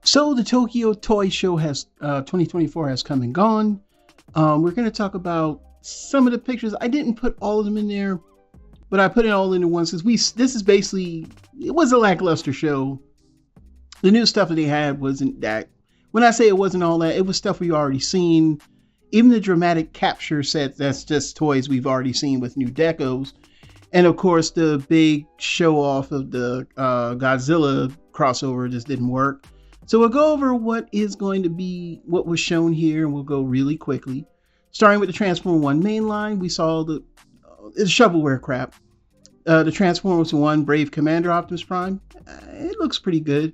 So the Tokyo Toy Show has 2024 has come and gone. We're going to talk about some of the pictures. I didn't put all of them in there, but I put it all into one because this is basically, it was a lackluster show. The new stuff that they had wasn't that. When I say it wasn't all that, it was stuff we've already seen. Even the dramatic capture set, that's just toys we've already seen with new decos. And of course, the big show off of the Godzilla crossover just didn't work. So we'll go over what is going to be what was shown here, and we'll go really quickly. Starting with the Transformer 1 mainline, we saw the shovelware crap. The Transformers 1 Brave Commander Optimus Prime, it looks pretty good.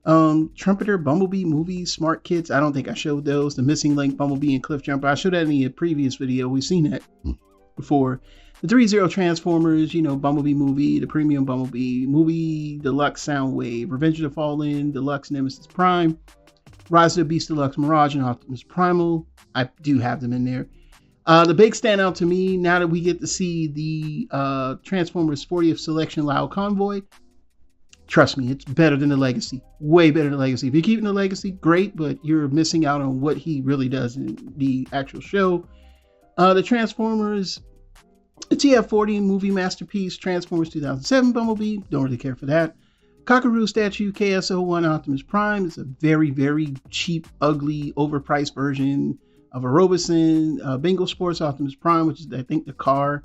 Trumpeter Bumblebee movie, Smart Kids, I don't think I showed those. The Missing Link Bumblebee and Cliff Jumper, I showed that in the previous video. We've seen that before. The 3-0 Transformers, Bumblebee movie, the Premium Bumblebee movie, Deluxe Soundwave, Revenge of the Fallen, Deluxe Nemesis Prime, Rise of the Beast Deluxe Mirage, and Optimus Primal. I do have them in there. The big standout to me, now that we get to see the Transformers 40th Selection Loud Convoy, trust me, it's better than the Legacy. Way better than the Legacy. If you're keeping the Legacy, great, but you're missing out on what he really does in the actual show. The Transformers, the TF-40 movie masterpiece, Transformers 2007 Bumblebee, don't really care for that. Cockaroo statue, KSO1 Optimus Prime, is a very, very cheap, ugly, overpriced version of a Roboson. Bingo Sports Optimus Prime, which is, I think, the car.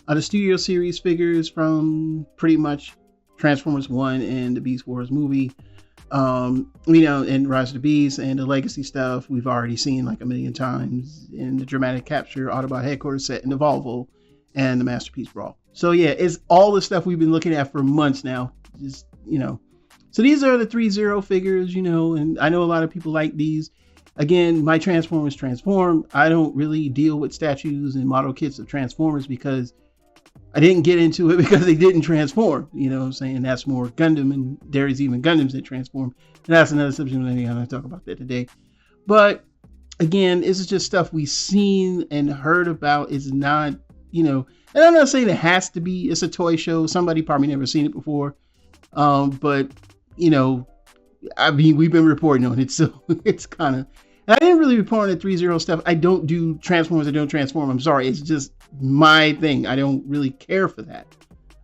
The Studio Series figures from pretty much Transformers 1 and the Beast Wars movie. And Rise of the Beast and the Legacy stuff we've already seen like a million times in the dramatic capture, Autobot headquarters set, and the Volvo and the Masterpiece Brawl. So yeah, it's all the stuff we've been looking at for months now. Just, So these are the 3-0 figures, and I know a lot of people like these. Again, my Transformers transform. I don't really deal with statues and model kits of Transformers because I didn't get into it because they didn't transform. You know what I'm saying? That's more Gundam, and there's even Gundams that transform. And that's another subject. I'm going to talk about that today. But again, this is just stuff we've seen and heard about. It's not, and I'm not saying it has to be. It's a toy show. Somebody probably never seen it before. But, we've been reporting on it. So it's kind of, I didn't really report on the 3-0 stuff. I don't do Transformers. I don't transform. I'm sorry. It's just my thing. I don't really care for that.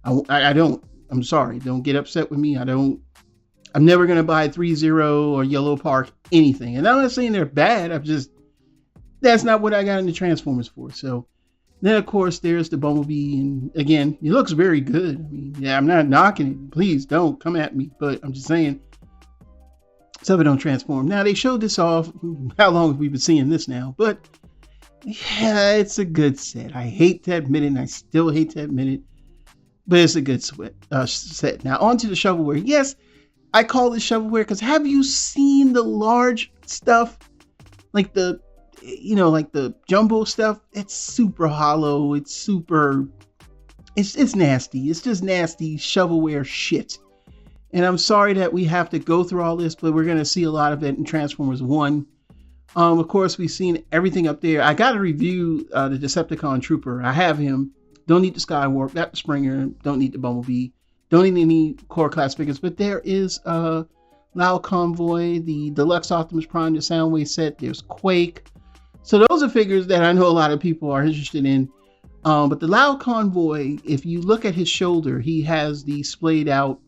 I don't. I'm sorry. Don't get upset with me. I'm never going to buy 3-0 or Yellow Park, anything. And I'm not saying they're bad. That's not what I got into Transformers for. So then, of course, there's the Bumblebee. And again, it looks very good. I'm not knocking it. Please don't come at me. But I'm just saying, some of it don't transform. Now, they showed this off. How long have we been seeing this now? But yeah, it's a good set. I hate to admit it, and I still hate to admit it, but it's a good set. Now, on to the shovelware. Yes, I call it shovelware because have you seen the large stuff? Like the jumbo stuff? It's super hollow. It's nasty. It's just nasty shovelware shit. And I'm sorry that we have to go through all this, but we're going to see a lot of it in Transformers 1. Of course, we've seen everything up there. I got to review the Decepticon Trooper. I have him. Don't need the Skywarp. Got the Springer. Don't need the Bumblebee. Don't need any core class figures. But there is Loud Convoy, the Deluxe Optimus Prime, the Soundwave set. There's Quake. So those are figures that I know a lot of people are interested in. But the Loud Convoy, if you look at his shoulder, he has the splayed out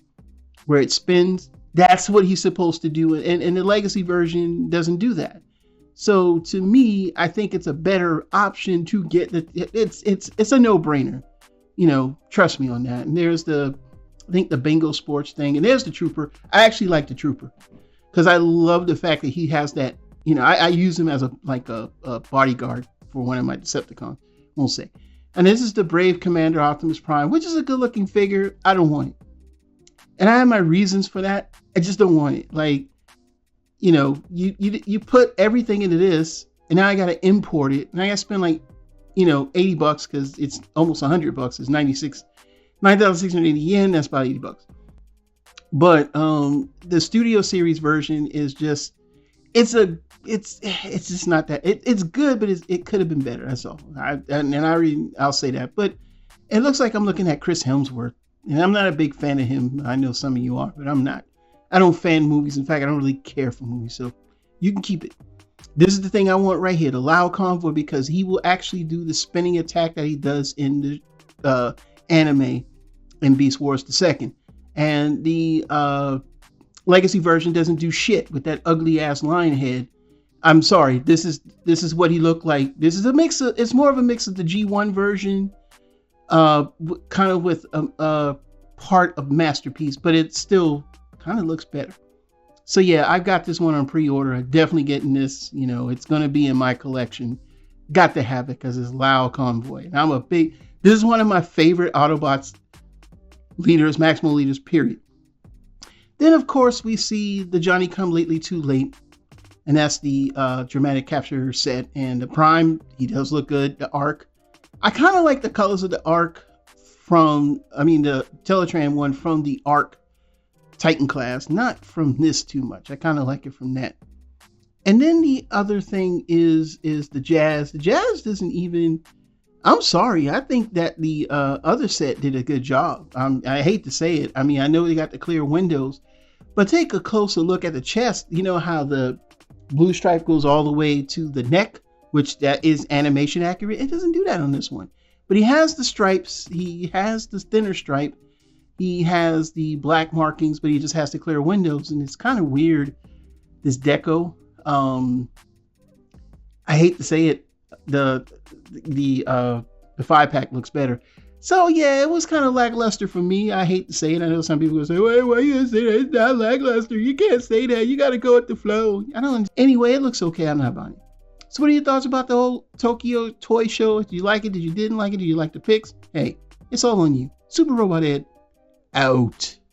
where it spins. That's what he's supposed to do. And the Legacy version doesn't do that. So to me, I think it's a better option to get it's a no-brainer. Trust me on that. And there's I think the Bingo Sports thing, and there's the Trooper. I actually like the Trooper because I love the fact that he has that. I use him as a bodyguard for one of my Decepticons. Won't say. And this is the Brave Commander Optimus Prime, which is a good-looking figure. I don't want it, and I have my reasons for that. I just don't want it. You put everything into this, and now I got to import it, and I got to spend $80 because it's almost $100. It's 9,680 yen. That's about $80. But the Studio Series version is just, it's just not that. It's good, but it could have been better. That's all. I'll say that. But it looks like I'm looking at Chris Hemsworth, and I'm not a big fan of him. I know some of you are, but I'm not. I don't fan movies. In fact, I don't really care for movies, so you can keep it. This is the thing I want right here, the Lao Convoy, because he will actually do the spinning attack that he does in the anime in Beast Wars II. And the Legacy version doesn't do shit with that ugly ass lion head. I'm sorry, this is what he looked like. This is a mix of, it's more of a mix of the G1 version, kind of with a part of Masterpiece, but it still kind of looks better. So yeah, I got this one on pre-order. I'm definitely getting this. You know, it's going to be in my collection. Got to have it because it's Lao Convoy. And I'm a big, this is one of my favorite Autobots leaders, Maximal leaders, period. Then, of course, we see the Johnny Come Lately Too Late. And that's the dramatic capture set. And the Prime, he does look good. The Arc. I kind of like the colors of the Arc from, the Teletran one from the Arc Titan class, not from this too much. I kind of like it from that. And then the other thing is the Jazz. The Jazz doesn't even, I'm sorry, I think that the other set did a good job. I hate to say it. I know they got the clear windows, but take a closer look at the chest. You know how the blue stripe goes all the way to the neck, which that is animation accurate. It doesn't do that on this one. But he has the stripes. He has the thinner stripe. He has the black markings, but he just has the clear windows, and it's kind of weird, this deco. I hate to say it, the 5-pack looks better. So yeah, it was kind of lackluster for me. I hate to say it. I know some people will say, "Wait, why you gonna say that? It's not lackluster. You can't say that. You got to go with the flow." I don't. Anyway, it looks okay. I'm not buying it. So what are your thoughts about the whole Tokyo Toy Show? Did you like it? Did you didn't like it? Did you like the pics? Hey, it's all on you. Super Robot Ed out.